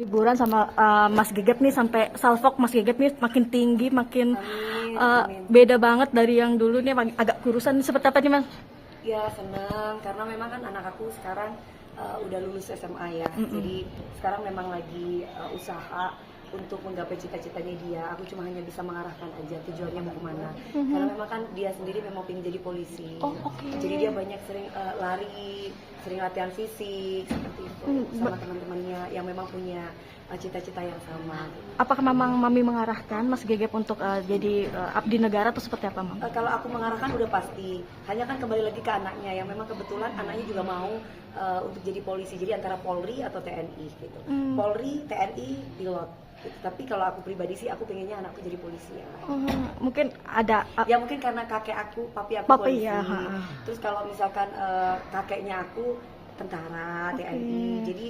Liburan sama Mas Gegep nih sampai salfok Mas Gegep nih makin tinggi, makin Amin, amin. beda banget dari yang dulu nih agak kurusan. Seperti apa nih Mas? Ya senang karena memang kan anak aku sekarang udah lulus SMA ya. Jadi sekarang memang lagi usaha untuk menggapai cita-citanya dia. Aku cuma hanya bisa mengarahkan aja tujuannya mau kemana. Karena memang kan dia sendiri memang pengen jadi polisi. Oh, oke. Jadi dia banyak sering lari, sering latihan fisik seperti itu sama teman-temannya yang memang punya cita-cita yang sama. Apakah memang Mami mengarahkan Mas Gegep untuk jadi abdi negara atau seperti apa, Mam? Kalau aku mengarahkan udah pasti, hanya kan kembali lagi ke anaknya yang memang kebetulan anaknya juga mau untuk jadi polisi, jadi antara Polri atau TNI gitu. Polri, TNI, pilot. Gitu. Tapi kalau aku pribadi sih aku pengennya anakku jadi polisi ya. Mungkin ada Ya mungkin karena kakek aku, papi aku Papi, polisi. ya, Terus kalau misalkan kakeknya aku tentara, TNI. Jadi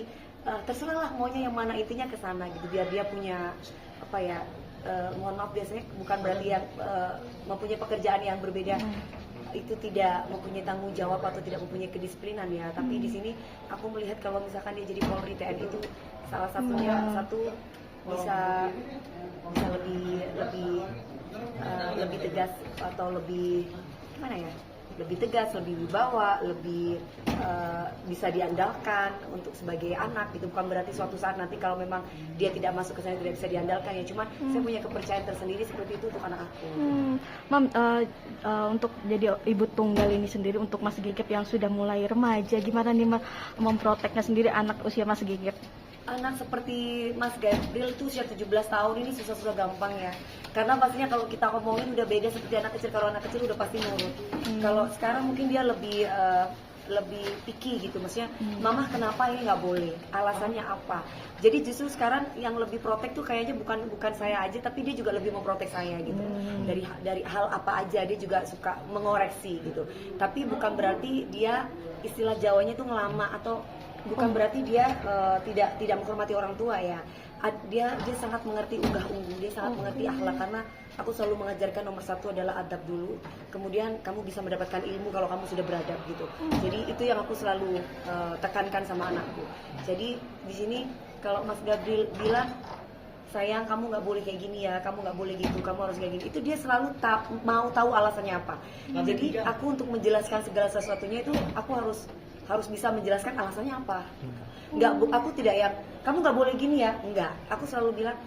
terserah lah maunya yang mana, intinya ke sana gitu biar dia punya apa ya, mohon maaf biasanya bukan berarti yang mempunyai pekerjaan yang berbeda itu tidak mempunyai tanggung jawab atau tidak mempunyai kedisiplinan ya. Tapi di sini aku melihat kalau misalkan dia jadi Polri, TNI itu salah satunya satu bisa bisa lebih tegas atau lebih gimana ya, lebih tegas, lebih wibawa, lebih bisa diandalkan untuk sebagai anak gitu. Bukan berarti suatu saat nanti kalau memang dia tidak masuk ke sana tidak bisa diandalkan ya, cuman saya punya kepercayaan tersendiri seperti itu untuk anak aku. Mam, untuk jadi ibu tunggal ini sendiri untuk Mas Gegep yang sudah mulai remaja, gimana nih Mas memproteknya sendiri anak usia Mas Gegep? Anak seperti Mas Gabriel itu usia 17 tahun ini susah-susah gampang ya. Karena pastinya kalau kita ngomongin udah beda seperti anak kecil. Kalau anak kecil udah pasti nurut. Kalau sekarang mungkin dia lebih picky gitu. Maksudnya, Mama kenapa ini nggak boleh? Alasannya apa? Jadi justru sekarang yang lebih protek tuh kayaknya bukan saya aja, tapi dia juga lebih memprotek saya gitu. Dari hal apa aja dia juga suka mengoreksi gitu. Tapi bukan berarti dia istilah Jawanya tuh ngelama atau bukan berarti dia tidak menghormati orang tua ya. Dia sangat mengerti unggah-ungguh, dia sangat mengerti akhlak, karena aku selalu mengajarkan nomor satu adalah adab dulu. Kemudian kamu bisa mendapatkan ilmu kalau kamu sudah beradab gitu. Jadi itu yang aku selalu tekankan sama anakku. Jadi di sini kalau Mas Gabriel bilang, sayang kamu nggak boleh kayak gini ya, kamu nggak boleh gitu, kamu harus kayak gini, itu dia selalu mau tahu alasannya apa. Jadi aku untuk menjelaskan segala sesuatunya itu aku harus bisa menjelaskan alasannya apa. Aku tidak yang kamu nggak boleh gini ya, enggak. Aku selalu bilang,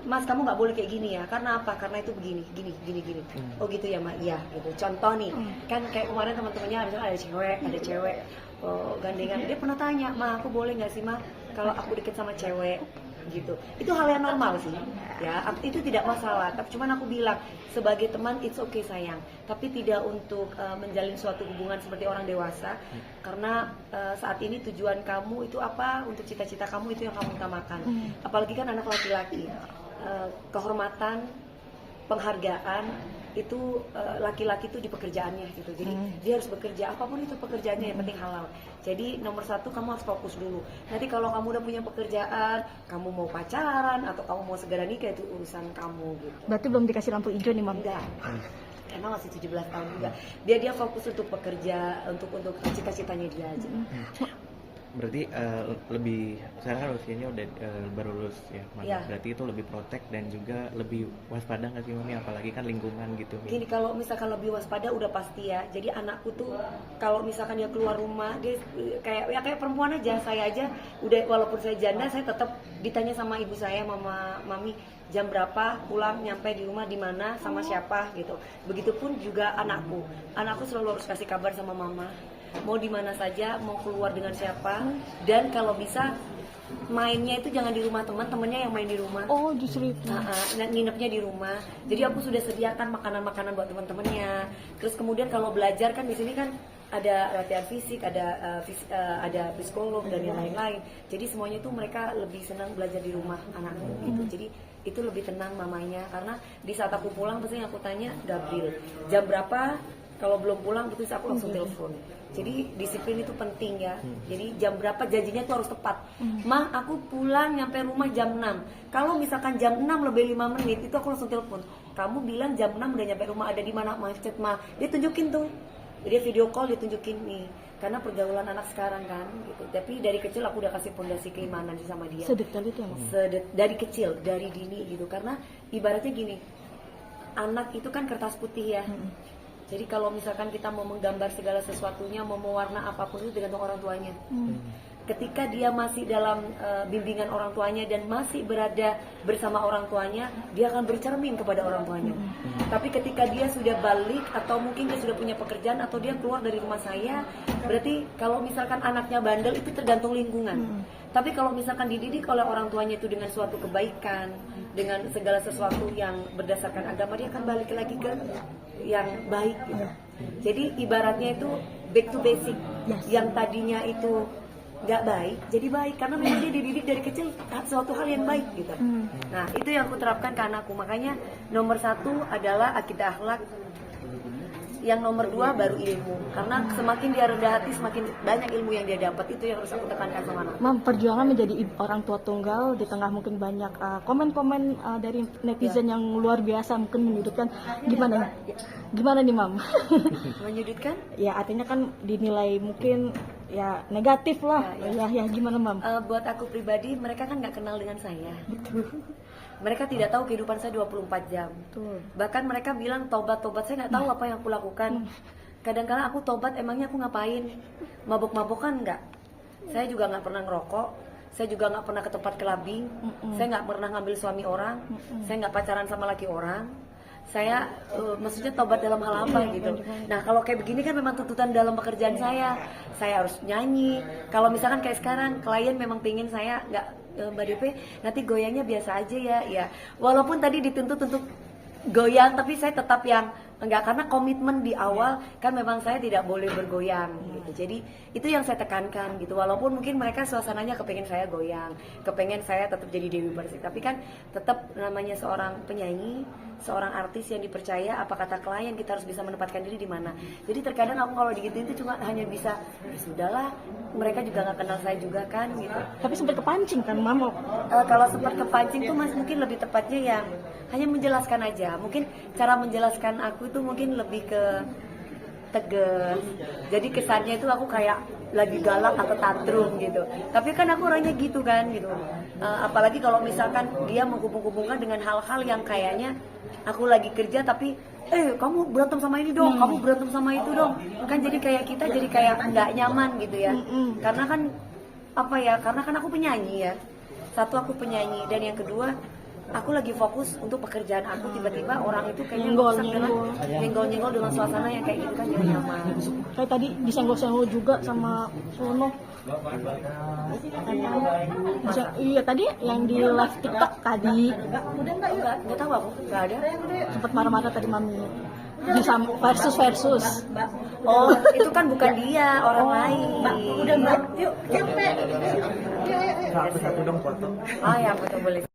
Mas kamu nggak boleh kayak gini ya, karena apa? Karena itu begini, gini. Oh gitu ya Mak, iya gitu. Contoh nih, kan kayak kemarin teman-temannya ada cewek, oh, gandengan. Dia pernah tanya, Ma aku boleh nggak sih Ma kalau aku deket sama cewek? Gitu. Itu hal yang normal sih ya, itu tidak masalah. Tapi cuman aku bilang sebagai teman it's okay sayang, tapi tidak untuk menjalin suatu hubungan seperti orang dewasa. Karena saat ini tujuan kamu itu apa, untuk cita-cita kamu itu yang kamu utamakan. Apalagi kan anak laki-laki, kehormatan, penghargaan itu laki-laki itu di pekerjaannya gitu. Jadi dia harus bekerja apapun itu pekerjaannya, yang penting halal. Jadi nomor satu kamu harus fokus dulu. Nanti kalau kamu udah punya pekerjaan, kamu mau pacaran atau kamu mau segera nikah itu urusan kamu gitu. Berarti belum dikasih lampu hijau nih Mam? Enggak. Karena masih 17 tahun juga. Dia fokus untuk bekerja, untuk cita-citanya dia aja. Berarti lebih sekarang kan usianya udah baru lulus ya, Ya. berarti itu lebih protek dan juga lebih waspada nggak sih Mami, apalagi kan lingkungan gitu. Gini, kalau misalkan lebih waspada udah pasti ya. Jadi anakku tuh kalau misalkan dia keluar rumah, dia kayak perempuan aja. Saya aja udah, walaupun saya janda, saya tetap ditanya sama ibu saya, Mami jam berapa pulang, nyampe di rumah di mana, sama siapa gitu. Begitupun juga anakku selalu harus kasih kabar sama mama, mau di mana saja, mau keluar dengan siapa, dan kalau bisa mainnya itu jangan di rumah teman-temannya, yang main di rumah. Oh justru itu. Nginepnya di rumah. Jadi aku sudah sediakan makanan-makanan buat teman-temannya. Terus kemudian kalau belajar kan di sini kan ada latihan fisik, ada psikolog dan yang lain-lain. Jadi semuanya itu mereka lebih senang belajar di rumah anakku gitu. Jadi itu lebih tenang mamanya, karena di saat aku pulang pasti aku tanya, Gabriel jam berapa? Kalau belum pulang terus aku langsung telepon. Jadi disiplin itu penting ya. Jadi jam berapa janjinya tuh harus tepat. Mah aku pulang nyampe rumah jam 6. Kalau misalkan jam 6 lebih 5 menit itu aku langsung telepon. Kamu bilang jam 6 udah nyampe rumah, ada di mana? Macet mah. Dia tunjukin tuh Dia video call ditunjukin nih, karena pergaulan anak sekarang kan gitu. Tapi dari kecil aku udah kasih fondasi keimanan sih sama dia. Sedetail itu ya, Mam? Dari kecil, dari dini gitu. Karena ibaratnya gini, anak itu kan kertas putih ya. Jadi kalau misalkan kita mau menggambar segala sesuatunya, mau mewarna apapun itu tergantung orang tuanya. Ketika dia masih dalam bimbingan orang tuanya dan masih berada bersama orang tuanya, dia akan bercermin kepada orang tuanya. Tapi ketika dia sudah balik atau mungkin dia sudah punya pekerjaan atau dia keluar dari rumah saya, berarti kalau misalkan anaknya bandel itu tergantung lingkungan. Tapi kalau misalkan dididik oleh orang tuanya itu dengan suatu kebaikan, dengan segala sesuatu yang berdasarkan agama, dia akan balik lagi ke yang baik gitu. Jadi ibaratnya itu back to basic. Yang tadinya itu nggak baik jadi baik, karena memang dia dididik dari kecil suatu hal yang baik gitu. Nah itu yang aku terapkan ke anakku. Makanya nomor 1 adalah akidah akhlak, yang nomor 2 baru ilmu. Karena semakin dia rendah hati semakin banyak ilmu yang dia dapat. Itu yang harus aku tekankan sama anak. Mam, perjuangan menjadi orang tua tunggal di tengah mungkin banyak komen-komen dari netizen yang luar biasa mungkin menyudutkan, gimana nih Mam? Menyudutkan? Ya artinya kan dinilai mungkin ya negatif lah. Ya gimana Mam? Buat aku pribadi, mereka kan nggak kenal dengan saya. Mereka tidak tahu kehidupan saya 24 jam. Betul. Bahkan mereka bilang tobat, saya nggak tahu apa yang aku lakukan. Kadang-kadang aku tobat, emangnya aku ngapain? Mabok-mabokan nggak? Saya juga nggak pernah ngerokok. Saya juga nggak pernah ke tempat kelabing. Saya nggak pernah ngambil suami orang. Saya nggak pacaran sama laki orang. Saya maksudnya tobat dalam hal apa gitu. Nah kalau kayak begini kan memang tuntutan dalam pekerjaan saya. Saya harus nyanyi. Kalau misalkan kayak sekarang klien memang pingin saya nggak, Mbak DP nanti goyangnya biasa aja ya. Walaupun tadi dituntut untuk goyang, tapi saya tetap yang enggak, karena komitmen di awal kan memang saya tidak boleh bergoyang gitu. Jadi itu yang saya tekankan gitu. Walaupun mungkin mereka suasananya kepengen saya goyang, kepengen saya tetap jadi Dewi Persik, tapi kan tetap namanya seorang penyanyi, seorang artis yang dipercaya, apa kata klien kita harus bisa menempatkan diri di mana. Jadi terkadang aku kalau digituin itu cuma hanya bisa ya sudahlah, mereka juga nggak kenal saya juga kan gitu. Tapi sempat kepancing kan Mam? Kalau sempat kepancing tuh mas mungkin lebih tepatnya yang hanya menjelaskan aja. Mungkin cara menjelaskan aku itu mungkin lebih ke tegas. Jadi kesannya itu aku kayak lagi galak atau tantrum gitu. Tapi kan aku orangnya gitu kan gitu. Apalagi kalau misalkan dia menghubung-hubungkan dengan hal-hal yang kayaknya aku lagi kerja tapi kamu berantem sama ini dong, kamu berantem sama itu dong. Kan jadi kayak kita jadi kayak nggak nyaman gitu ya. Karena kan apa ya? Karena kan aku penyanyi ya. Satu aku penyanyi dan yang kedua aku lagi fokus untuk pekerjaan aku, tiba-tiba orang itu kayaknya nyenggol-nyenggol dengan suasana yang kayak gitu kan jadi nyaman. Kayak tadi disenggol-senggol juga sama Sono. Iya tadi yang di live TikTok tadi. Udah nggak tahu aku, nggak ada. Sempat marah-marah tadi Mami. Versus. Oh, itu kan bukan dia, orang lain. Udah Mbak, yuk capek. Satu dong foto. Oh ya, betul boleh.